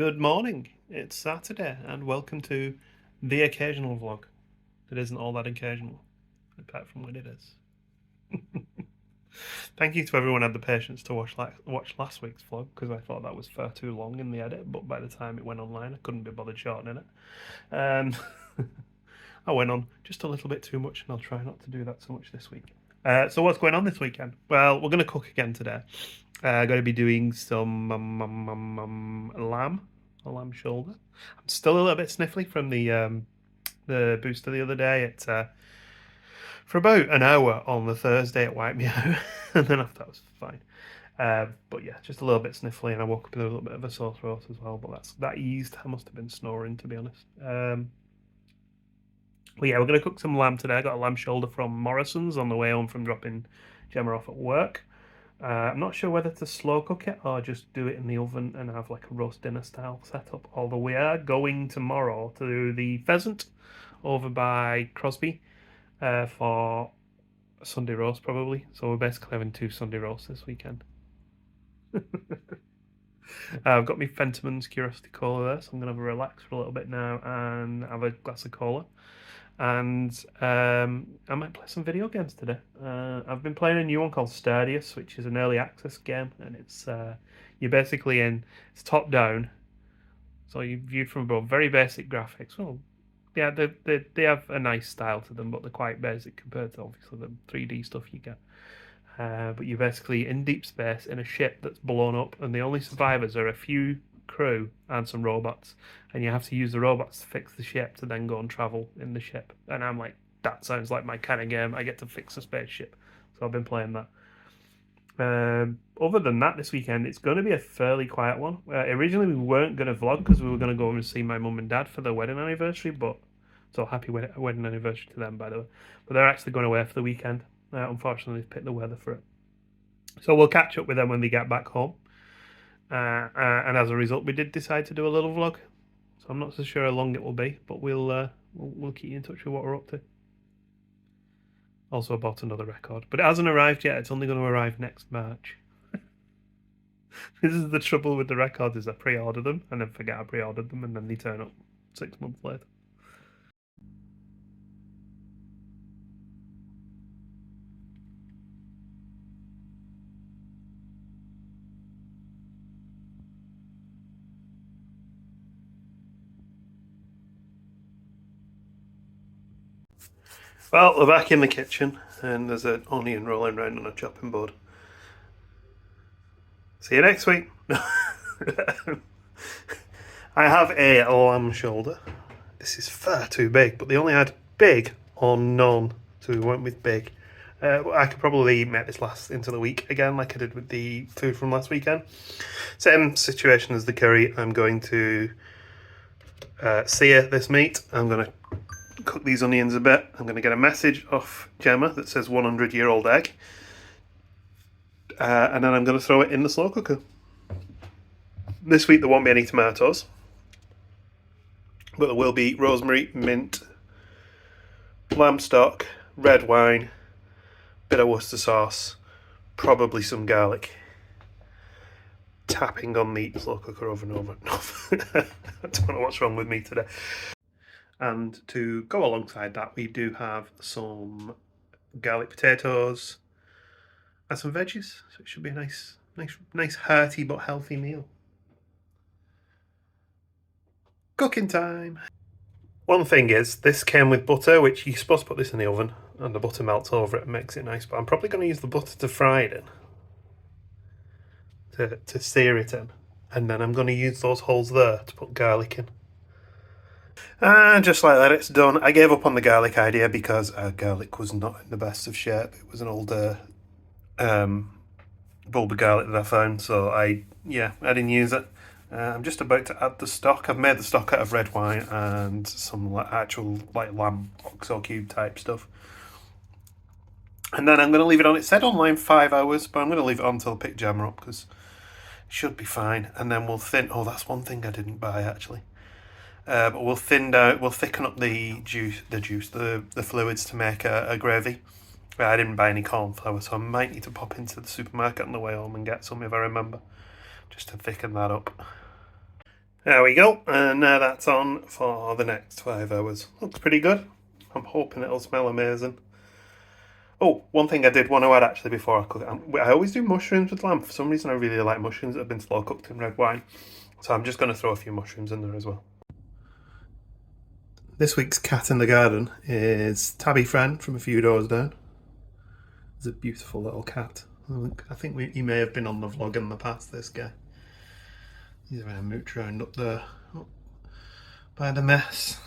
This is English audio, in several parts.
Good morning. It's Saturday, and welcome to the occasional vlog. It isn't all that occasional, apart from when it is. Thank you to everyone who had the patience to watch last week's vlog because I thought that was far too long in the edit. But by the time it went online, I couldn't be bothered shortening it. I went on just a little bit too much, and I'll try not to do that so much this week. So what's going on this weekend? Well, we're going to cook again today. Going to be doing some a lamb shoulder. I'm still a little bit sniffly from the booster the other day. It for about an hour on the Thursday it wiped me out, and then after that was fine. But yeah, just a little bit sniffly, and I woke up with a little bit of a sore throat as well. But that eased. I must have been snoring, to be honest. Well, yeah, we're going to cook some lamb today. I got a lamb shoulder from Morrison's on the way home from dropping Gemma off at work. I'm not sure whether to slow cook it or just do it in the oven and have like a roast dinner style setup. Although we are going tomorrow to the Pheasant over by Crosby for a Sunday roast probably. So we're basically having 2 Sunday roasts this weekend. I've got my Fentimans Curiosity Cola there, so I'm going to relax for a little bit now and have a glass of cola. And I might play some video games today. I've been playing a new one called Stadius, which is an early access game, and you're basically it's top down, so you're viewed from above. Very basic graphics. Well, yeah, they have a nice style to them, but they're quite basic compared to obviously the 3D stuff you get. But you're basically in deep space in a ship that's blown up, and the only survivors are a few crew and some robots, and you have to use the robots to fix the ship to then go and travel in the ship. And I'm like, that sounds like my kind of game. I get to fix a spaceship, so I've been playing that. Other than that, this weekend it's going to be a fairly quiet one. Originally, we weren't going to vlog because we were going to go over and see my mum and dad for their wedding anniversary. But so happy wedding anniversary to them, by the way. But they're actually going away for the weekend. Unfortunately, they've picked the weather for it. So we'll catch up with them when they get back home. And as a result, we did decide to do a little vlog. So I'm not so sure how long it will be, but we'll keep you in touch with what we're up to. Also, I bought another record, but it hasn't arrived yet. It's only going to arrive next March. This is the trouble with the records: is I pre-order them and then forget I pre-ordered them, and then they turn up 6 months later. Well, we're back in the kitchen, and there's an onion rolling around on a chopping board. See you next week. I have a lamb shoulder. This is far too big, but they only had big or none, so we went with big. I could probably make this last into the week again, like I did with the food from last weekend. Same situation as the curry. I'm going to sear this meat. I'm going to cook these onions a bit. I'm going to get a message off Gemma that says 100-year-old egg. And then I'm going to throw it in the slow cooker. This week there won't be any tomatoes, but there will be rosemary, mint, lamb stock, red wine, bit of Worcester sauce, probably some garlic. Tapping on the slow cooker over and over and over. I don't know what's wrong with me today. And to go alongside that, we do have some garlic potatoes and some veggies. So it should be a nice hearty but healthy meal. Cooking time. One thing is, this came with butter, which you're supposed to put this in the oven, and the butter melts over it and makes it nice. But I'm probably going to use the butter to fry it in, to sear it in, and then I'm going to use those holes there to put garlic in. And just like that, it's done. I gave up on the garlic idea because garlic was not in the best of shape. It was an older bulb of garlic that I found, so I didn't use it. I'm just about to add the stock. I've made the stock out of red wine and some actual lamb oxo cube type stuff. And then I'm going to leave it on. It said online 5 hours, but I'm going to leave it on until I pick Gemma up because it should be fine. And then we'll oh, that's one thing I didn't buy actually. But we'll thicken up the fluids to make a gravy. I didn't buy any cornflour, so I might need to pop into the supermarket on the way home and get some if I remember, just to thicken that up. There we go, and now that's on for the next 5 hours. Looks pretty good. I'm hoping it'll smell amazing. Oh, one thing I did want to add actually before I cook it. I always do mushrooms with lamb. For some reason I really like mushrooms that have been slow cooked in red wine. So I'm just going to throw a few mushrooms in there as well. This week's cat in the garden is Tabby Friend from a few doors down. He's a beautiful little cat. I think he may have been on the vlog in the past, this guy. He's having a mooch round up there, up by the mess.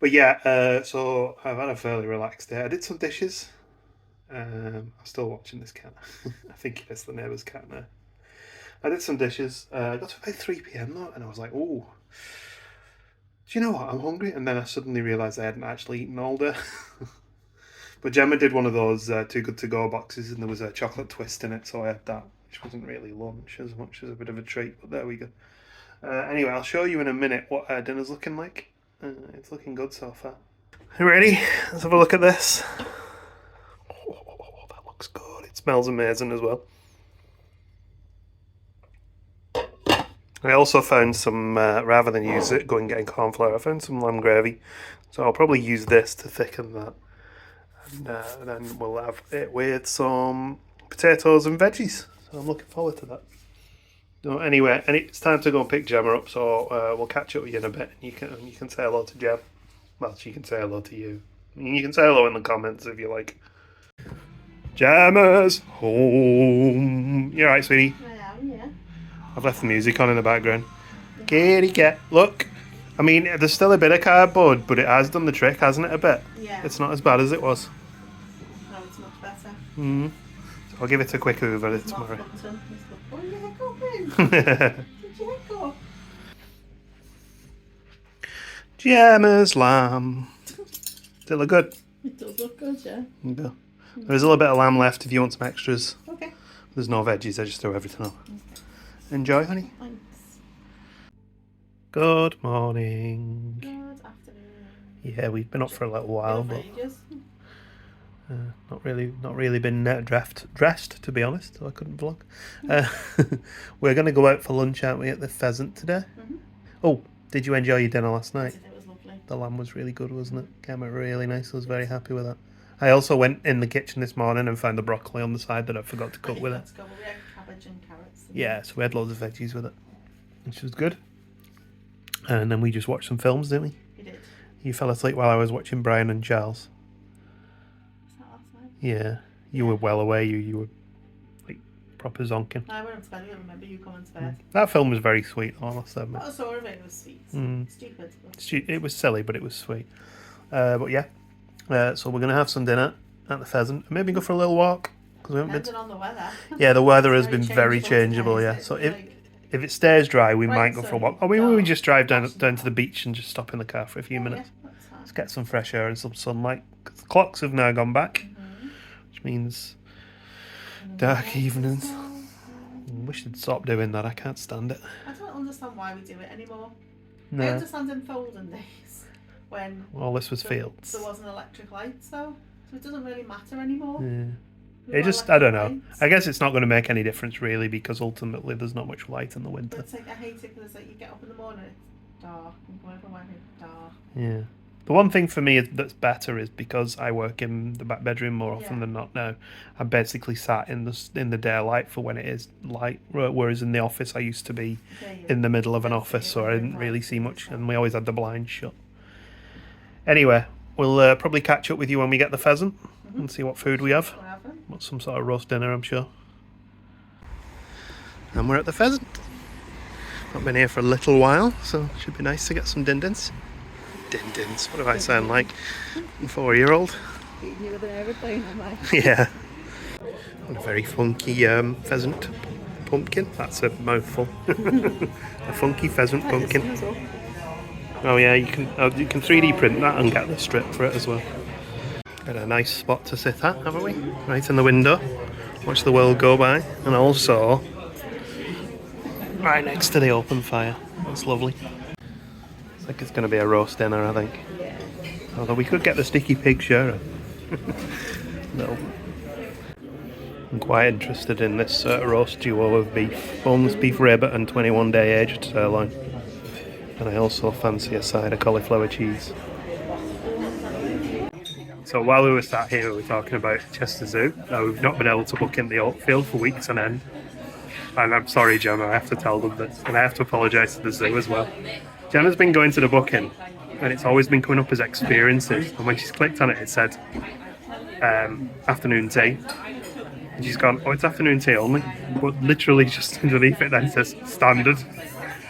But yeah, so I've had a fairly relaxed day. I did some dishes. I'm still watching this cat. I think it's the neighbour's cat now. I did some dishes. I got to about 3 p.m. though, and I was like, oh, do you know what? I'm hungry. And then I suddenly realised I hadn't actually eaten all day. But Gemma did one of those Too Good To Go boxes, and there was a chocolate twist in it, so I had that, which wasn't really lunch as much as a bit of a treat, but there we go. Anyway, I'll show you in a minute what dinner's looking like. It's looking good so far. You ready? Let's have a look at this. Oh, that looks good. It smells amazing as well. I also found some, rather than use it, go and getting corn flour, I found some lamb gravy. So I'll probably use this to thicken that. And then we'll have it with some potatoes and veggies. So I'm looking forward to that. No, anyway, and it's time to go and pick Gemma up, so we'll catch up with you in a bit. And you can say hello to Gem. Well, she can say hello to you. You can say hello in the comments if you like. Gemma's home. You alright, sweetie? I am, yeah. I've left the music on in the background. Kitty cat, look. I mean, there's still a bit of cardboard, but it has done the trick, hasn't it, a bit? Yeah. It's not as bad as it was. No, it's much better. So I'll give it a quick hoover tomorrow. Oh, your heck open. Did your heck go? Gemma's lamb. Does it look good? It does look good, yeah. Okay. There is a little bit of lamb left if you want some extras. Okay. There's no veggies, I just throw everything up. Okay. Enjoy, honey. Thanks. Good morning. Good afternoon. Yeah, we've been up for a little while, but ages. not really been dressed to be honest, so I couldn't vlog. We're going to go out for lunch, aren't we, at the Pheasant today? Oh, did you enjoy your dinner last night? It was lovely. The lamb was really good, wasn't it? Came out really nice. I was very happy with that. I also went in the kitchen this morning and found the broccoli on the side that I forgot to cook with it. We had cabbage and carrots. Yeah, so we had loads of veggies with it, which was good. And then we just watched some films, didn't we? We did. You fell asleep while I was watching Brian and Charles. Was that last night? Yeah, you were well away. You were like proper zonking. I went to bed. I remember you coming to bed. That film was very sweet, I must admit. What I saw of it was sweet. Stupid. It was silly, but it was sweet. But yeah, so we're gonna have some dinner at the Pheasant. Maybe go for a little walk because we haven't been. Depending on the weather. Yeah, the weather has been very changeable. Yeah, so if it stays dry, we might go for a walk. Or we just drive down to the beach and just stop in the car for a few minutes. Yeah, that's fine. Let's get some fresh air and some sunlight. 'Cause the clocks have now gone back, which means dark evenings. We should stop doing that. I can't stand it. I don't understand why we do it anymore. No. I understand in the olden days when All this was fields. there wasn't electric lights, so it doesn't really matter anymore. Yeah. We've got I don't know. electric lights. I guess it's not going to make any difference really because ultimately there's not much light in the But winter. it's like, I hate it because you get up in the morning, it's dark, and go everywhere, it's dark. Yeah. The one thing for me that's better is because I work in the back bedroom more often than not now. I'm basically sat in the daylight for when it is light, whereas in the office I used to be in the middle of an office, so I didn't really see much, and we always had the blinds shut. Anyway, we'll probably catch up with you when we get the Pheasant and see what food we have. What's some sort of roast dinner, I'm sure. And we're at the Pheasant. Not been here for a little while, so it should be nice to get some din-dins. Din-dins, what do I sound like? A 4-year-old? Eating you with an aeroplane, am I? Yeah. And a very funky pheasant pumpkin. That's a mouthful. A funky pheasant pumpkin. Oh yeah, you can 3D print that and get the strip for it as well. Got a nice spot to sit at, haven't we? Right in the window. Watch the world go by. And also right next to the open fire. That's lovely. It's like it's going to be a roast dinner, I think. Yeah. Although we could get the sticky pig, sure. No. I'm quite interested in this roast duo of beef. Boneless beef rib and 21-day aged sirloin. And I also fancy a side of cauliflower cheese. So while we were sat here, we were talking about Chester Zoo. We've not been able to book in the Oakfield for weeks on end. And I'm sorry, Gemma, I have to tell them this. And I have to apologise to the zoo as well. Gemma's been going to the booking, and it's always been coming up as experiences. And when she's clicked on it, it said afternoon tea. And she's gone, oh, it's afternoon tea only. But literally just underneath it then says standard.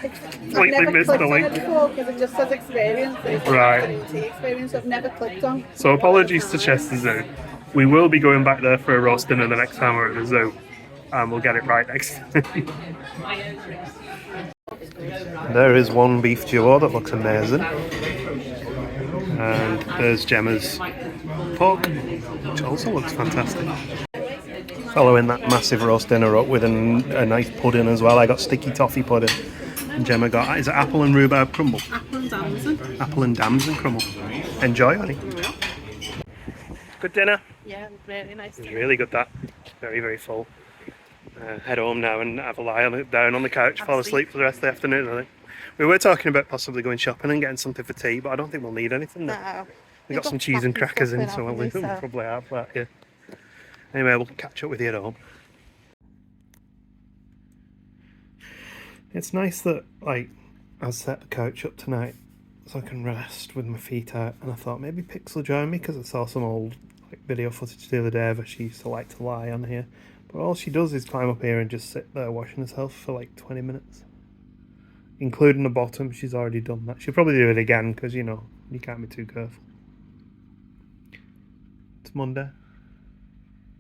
Completely missed the link. Because it just says experience. Right. Afternoon tea experience. I've never clicked on. So apologies to Chester Zoo. We will be going back there for a roast dinner the next time we're at the zoo. And we'll get it right next time. There is one beef duo that looks amazing. And there's Gemma's pork, which also looks fantastic. Following that massive roast dinner up with a nice pudding as well. I got sticky toffee pudding. And Gemma got, is it apple and rhubarb crumble? Apple and damson. Apple and damson crumble. Enjoy, honey. Yeah. Good dinner. Yeah, really nice. It was really good, that. Very, very full. Head home now and have a lie down on the couch, fall asleep for the rest of the afternoon, I think. We were talking about possibly going shopping and getting something for tea, but I don't think we'll need anything. No. We've got some cheese and crackers in, so we'll probably have that, yeah. Anyway, we'll catch up with you at home. It's nice that, like, I set the couch up tonight so I can rest with my feet out, and I thought maybe Pix will join me because I saw some old video footage the other day of her. She used to like to lie on here. But all she does is climb up here and just sit there washing herself for like 20 minutes. Including the bottom, she's already done that. She'll probably do it again because, you know, you can't be too careful. It's Monday.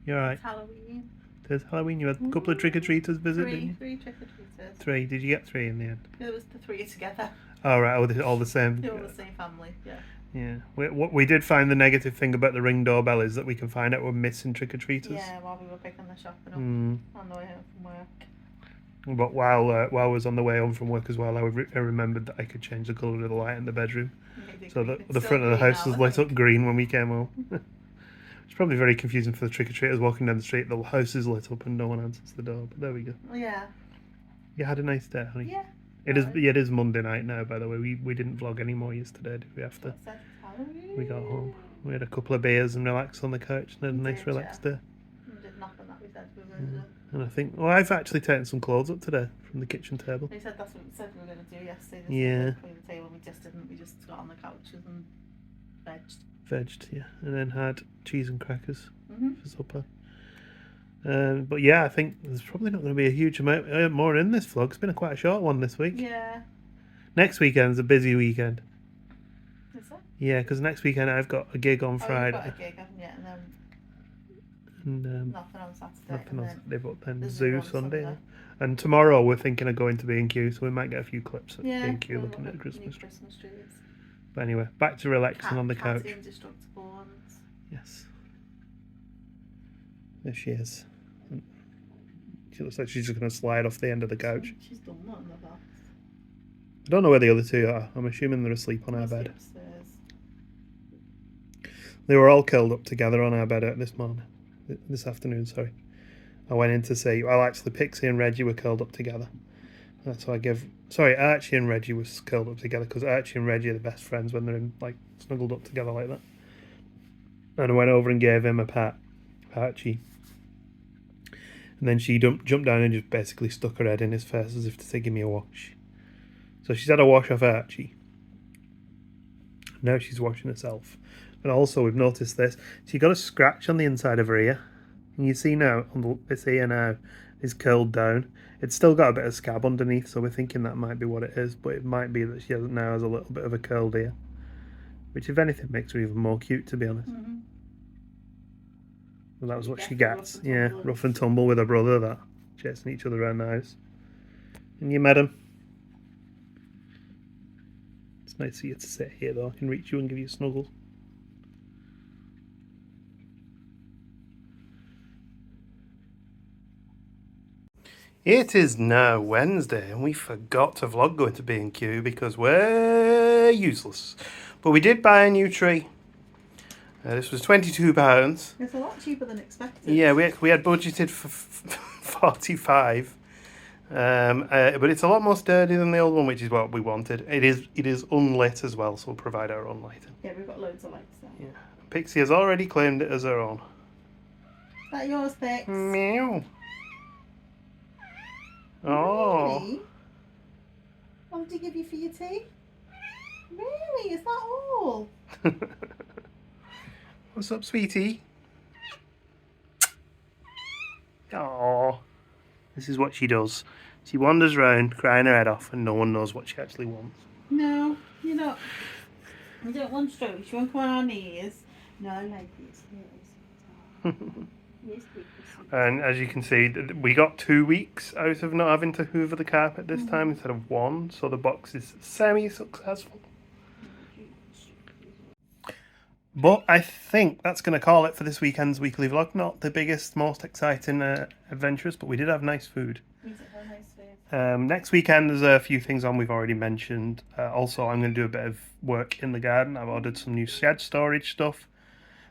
You're right. It's Halloween. There's Halloween. You had a couple of trick-or-treaters visit, didn't you? Three trick-or-treaters. Three. Did you get three in the end? It was the three together. Oh, right. Oh, they're all the same. They're all the same family, yeah. Yeah. We did find the negative thing about the Ring doorbell is that we can find out we're missing trick-or-treaters. Yeah, while we were picking the shopping up on the way home from work. But while I was on the way home from work as well, I remembered that I could change the colour of the light in the bedroom. So the front of the house was lit up green when we came home. It's probably very confusing for the trick-or-treaters walking down the street. The house is lit up and no one answers the door, but there we go. Yeah. You had a nice day, honey? Yeah. It is Monday night now, by the way. We didn't vlog anymore yesterday, did we, after we got home? We had a couple of beers and relaxed on the couch and had a nice relaxed day. We did nothing that we said we were going to do. And I think, well, I've actually taken some clothes up today from the kitchen table. We said that's what we said we were going to do yesterday. Yeah. Clean the table. We just didn't. We just got on the couches and vegged, yeah. And then had cheese and crackers for supper. But yeah, I think there's probably not going to be a huge amount more in this vlog. It's been quite a short one this week. Yeah. Next weekend's a busy weekend. Is it? Yeah, because next weekend I've got a gig on Friday. You've got a gig, haven't you? And nothing on Saturday. Nothing on Saturday, but then the Zoo Sunday. And tomorrow we're thinking of going to B&Q, so we might get a few clips of B&Q looking at Christmas trees. But anyway, back to relaxing on the couch. Indestructible ones. Yes. There she is. She looks like she's just going to slide off the end of the couch. She's done that in the past. I don't know where the other two are. I'm assuming they're asleep on our bed. Upstairs. They were all curled up together on our bed this afternoon, sorry. I went in to see, well, actually Pixie and Reggie were curled up together. That's why Archie and Reggie was curled up together because Archie and Reggie are the best friends when they're snuggled up together like that. And I went over and gave him a pat, Archie. And then she jumped down and just basically stuck her head in his face as if to say, give me a wash. So she's had a wash off Archie. Now she's washing herself. And also we've noticed this. She got a scratch on the inside of her ear. And you see now, this ear now is curled down. It's still got a bit of scab underneath, so we're thinking that might be what it is. But it might be that she now has a little bit of a curled ear. Which, if anything, makes her even more cute, to be honest. Mm-hmm. Well, that was what she gets. Yeah, rough and tumble with her brother, that. Chasing each other around the house. And you met him. It's nice for you to sit here, though. I can reach you and give you a snuggle. It is now Wednesday, and we forgot to vlog going to B&Q because we're useless. But we did buy a new tree. This was £22. It's a lot cheaper than expected. Yeah, we had budgeted for 45. But it's a lot more sturdy than the old one, which is what we wanted. It is unlit as well, so we'll provide our own lighting. Yeah, we've got loads of lights there. Yeah. Pixie has already claimed it as her own. Is that yours, Pix? Meow. Oh. Really? What did he give you for your tea? Really? Is that all? What's up, sweetie? Oh. This is what she does. She wanders around crying her head off and no one knows what she actually wants. No, you're not. You don't want strokes. You want to come on our knees. No, I like this. Yes, And as you can see, we got 2 weeks out of not having to hoover the carpet this time instead of 1, so the box is semi-successful. But I think that's going to call it for this weekend's weekly vlog. Not the biggest, most exciting adventures, but we did have nice food. We did have nice food. Next weekend there's a few things on we've already mentioned. Also, I'm going to do a bit of work in the garden. I've ordered some new shed storage stuff.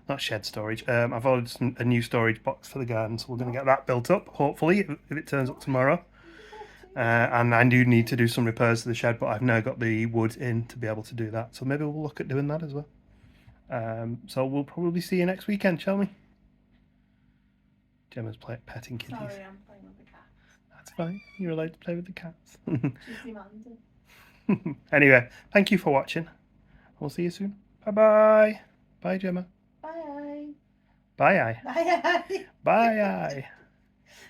Not shed storage. I've ordered a new storage box for the garden, so we're going to get that built up, hopefully, if it turns up tomorrow. And I do need to do some repairs to the shed, but I've now got the wood in to be able to do that. So maybe we'll look at doing that as well. So we'll probably see you next weekend, shall we? Gemma's petting kitties. Sorry, I'm playing with the cat. That's fine. You're allowed to play with the cats. She's demanding. Anyway, thank you for watching. We'll see you soon. Bye-bye. Bye, Gemma. Bye. Bye-bye. Bye. Bye-bye.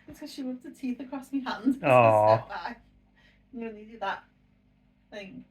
That's because she rubbed her teeth across my hand. Aw. Step back. You only do that thing.